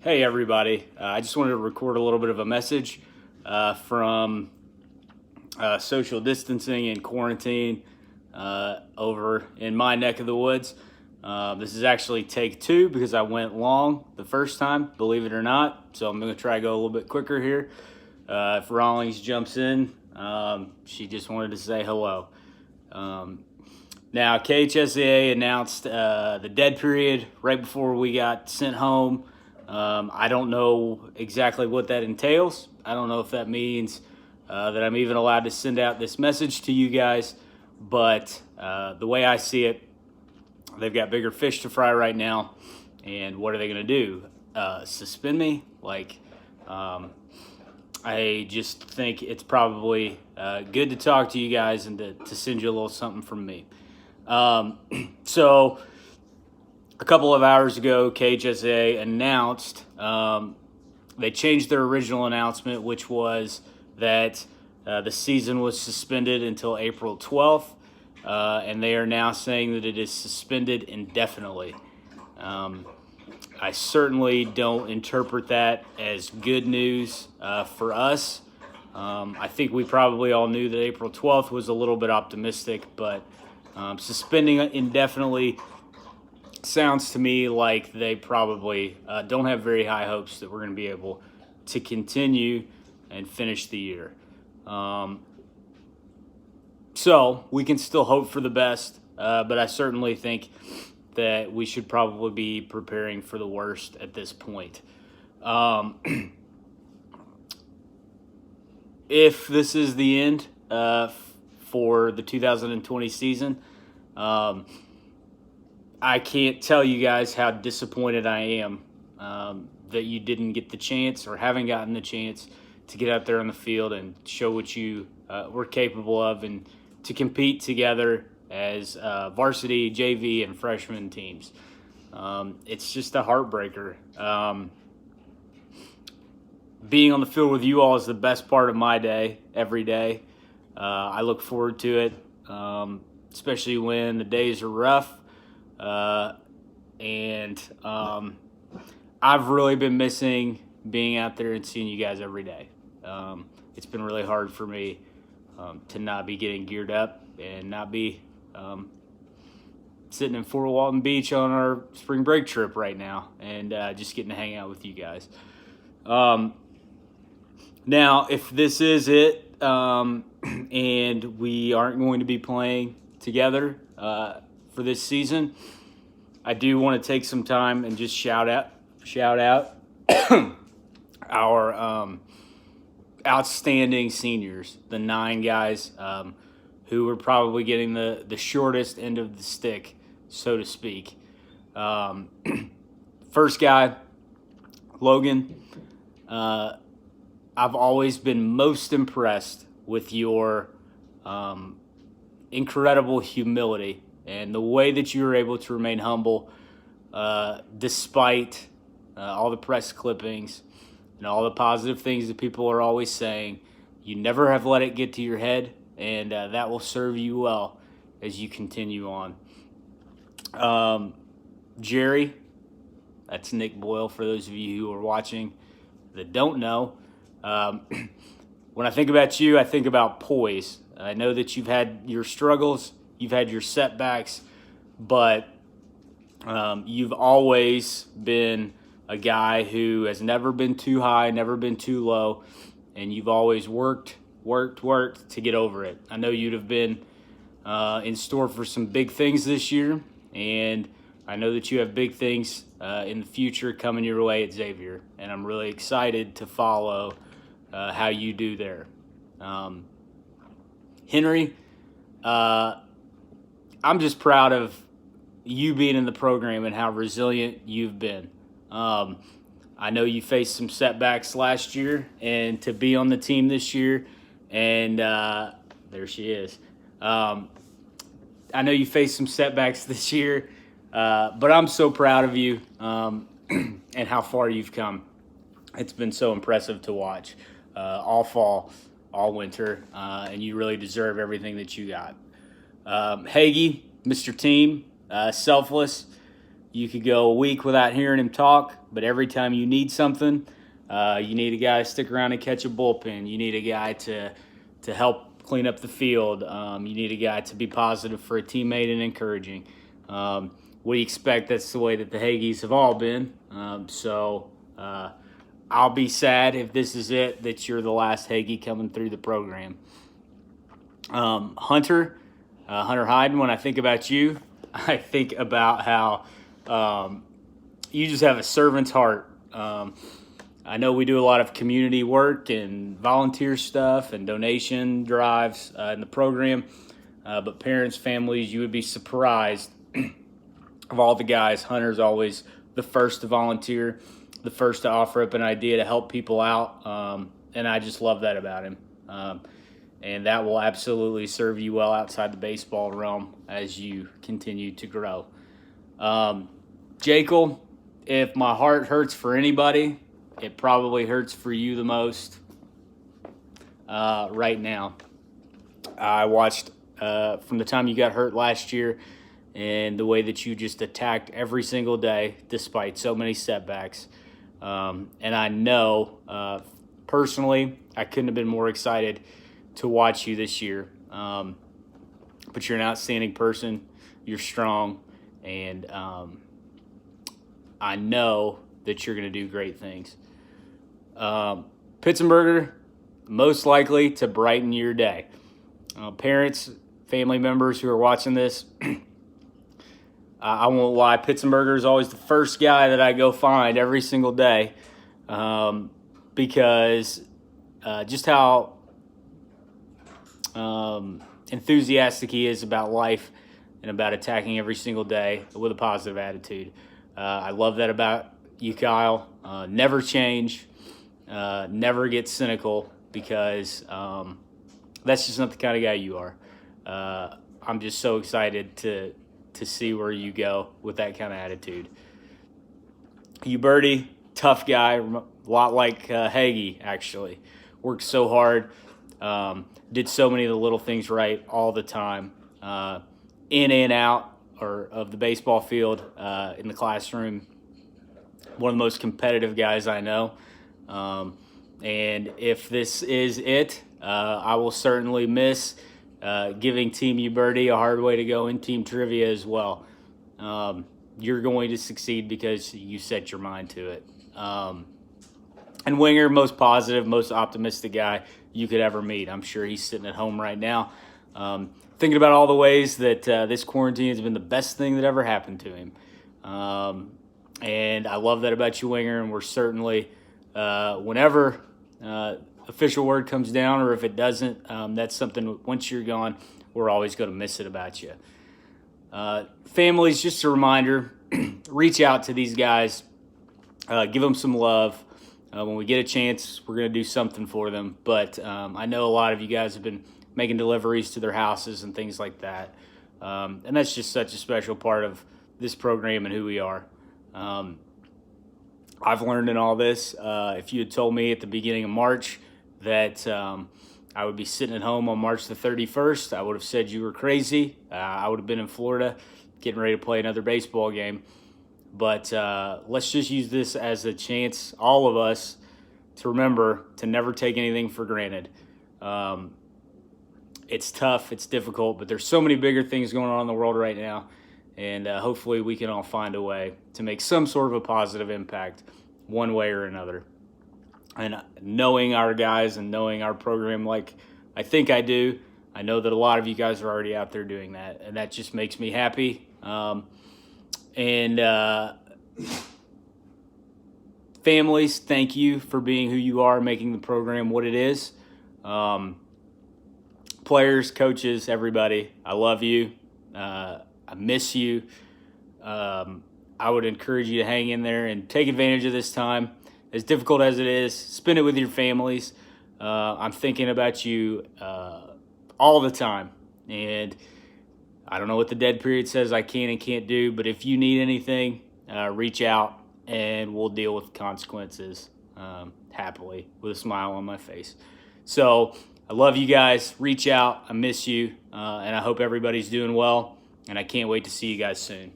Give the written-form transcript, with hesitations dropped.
Hey everybody, I just wanted to record a little bit of a message from social distancing and quarantine over in my neck of the woods. This is actually take two because I went long the first time, believe it or not. So I'm going to try to go a little bit quicker here. If Rawlings jumps in, she just wanted to say hello. Now, KHSAA announced the dead period right before we got sent home. I don't know exactly what that entails. I don't know if that means that I'm even allowed to send out this message to you guys. But the way I see it, they've got bigger fish to fry right now. And what are they going to do? Suspend me? I just think it's probably good to talk to you guys and to send you a little something from me. So a couple of hours ago, KHSAA announced they changed their original announcement, which was that the season was suspended until April 12th, and they are now saying that it is suspended indefinitely. I certainly don't interpret that as good news for us. I think we probably all knew that April 12th was a little bit optimistic, but suspending indefinitely sounds to me like they probably don't have very high hopes that we're going to be able to continue and finish the year. So we can still hope for the best, but I certainly think that we should probably be preparing for the worst at this point. If this is the end for the 2020 season, I can't tell you guys how disappointed I am that you didn't get the chance or haven't gotten the chance to get out there on the field and show what you were capable of and to compete together as varsity, JV, and freshman teams. It's just a heartbreaker. Being on the field with you all is the best part of my day, every day. I look forward to it, especially when the days are rough. I've really been missing being out there and seeing you guys every day. It's been really hard for me to not be getting geared up and not be sitting in Fort Walton Beach on our spring break trip right now and just getting to hang out with you guys. Now, if this is it and we aren't going to be playing together for this season, I do want to take some time and just shout out our outstanding seniors, the 9 guys who were probably getting the shortest end of the stick, so to speak. First guy, Logan. I've always been most impressed with your incredible humility and the way that you were able to remain humble despite all the press clippings and all the positive things that people are always saying. You never have let it get to your head, and that will serve you well as you continue on. Jerry, that's Nick Boyle for those of you who are watching that don't know. When I think about you, I think about poise. I know that you've had your struggles, you've had your setbacks, but you've always been a guy who has never been too high, never been too low, and you've always worked to get over it. I know you'd have been in store for some big things this year, and I know that you have big things in the future coming your way at Xavier, and I'm really excited to follow how you do there. Henry, I'm just proud of you being in the program and how resilient you've been. I know you faced some setbacks last year, and to be on the team this year, and there she is. I know you faced some setbacks this year, but I'm so proud of you and how far you've come. It's been so impressive to watch all fall, all winter, and you really deserve everything that you got. Hagee, Mr. Team, selfless. You could go a week without hearing him talk, but every time you need something, you need a guy to stick around and catch a bullpen. You need a guy to help clean up the field. You need a guy to be positive for a teammate and encouraging. What do you expect? That's the way that the Hagies have all been. I'll be sad if this is it, that you're the last Hagie coming through the program. Hunter Hyden, when I think about you, I think about how you just have a servant's heart. I know we do a lot of community work and volunteer stuff and donation drives in the program, but parents, families, you would be surprised of all the guys. Hunter's always the first to volunteer, the first to offer up an idea to help people out, and I just love that about him. And that will absolutely serve you well outside the baseball realm as you continue to grow. Jekyll, if my heart hurts for anybody, it probably hurts for you the most right now. I watched from the time you got hurt last year and the way that you just attacked every single day despite so many setbacks. And I know personally I couldn't have been more excited to watch you this year. But you're an outstanding person. You're strong. And I know that you're going to do great things. Pittsburgher, most likely to brighten your day. Parents, family members who are watching this, I won't lie, Pittsburgher is always the first guy that I go find every single day because just how enthusiastic he is about life and about attacking every single day with a positive attitude. I love that about you, Kyle. Never change, never get cynical, because that's just not the kind of guy you are. I'm just so excited to see where you go with that kind of attitude. Uberti, tough guy, a lot like Hagee, actually. Worked so hard. Did so many of the little things right all the time, in and out of the baseball field, in the classroom. One of the most competitive guys I know. And if this is it, I will certainly miss giving Team Uberti a hard way to go in team trivia as well. You're going to succeed because you set your mind to it. And Winger, most positive, most optimistic guy you could ever meet. I'm sure he's sitting at home right now thinking about all the ways that this quarantine has been the best thing that ever happened to him. And I love that about you, Winger, and we're certainly, whenever official word comes down, or if it doesn't, that's something, once you're gone, we're always going to miss it about you. Families, just a reminder, reach out to these guys, give them some love. When we get a chance, we're going to do something for them. But I know a lot of you guys have been making deliveries to their houses and things like that. And that's just such a special part of this program and who we are. I've learned in all this, if you had told me at the beginning of March that I would be sitting at home on March the 31st, I would have said you were crazy. I would have been in Florida getting ready to play another baseball game. But let's just use this as a chance, all of us, to remember to never take anything for granted. It's tough, it's difficult, but there's so many bigger things going on in the world right now. And hopefully we can all find a way to make some sort of a positive impact one way or another. And knowing our guys and knowing our program like I think I do, I know that a lot of you guys are already out there doing that. And that just makes me happy. Families, thank you for being who you are, making the program what it is. Players, coaches, everybody, I love you. I miss you. I would encourage you to hang in there and take advantage of this time. As difficult as it is, spend it with your families. I'm thinking about you all the time. And I don't know what the dead period says I can and can't do, but if you need anything, reach out and we'll deal with consequences happily with a smile on my face. So I love you guys. Reach out. I miss you. And I hope everybody's doing well. And I can't wait to see you guys soon.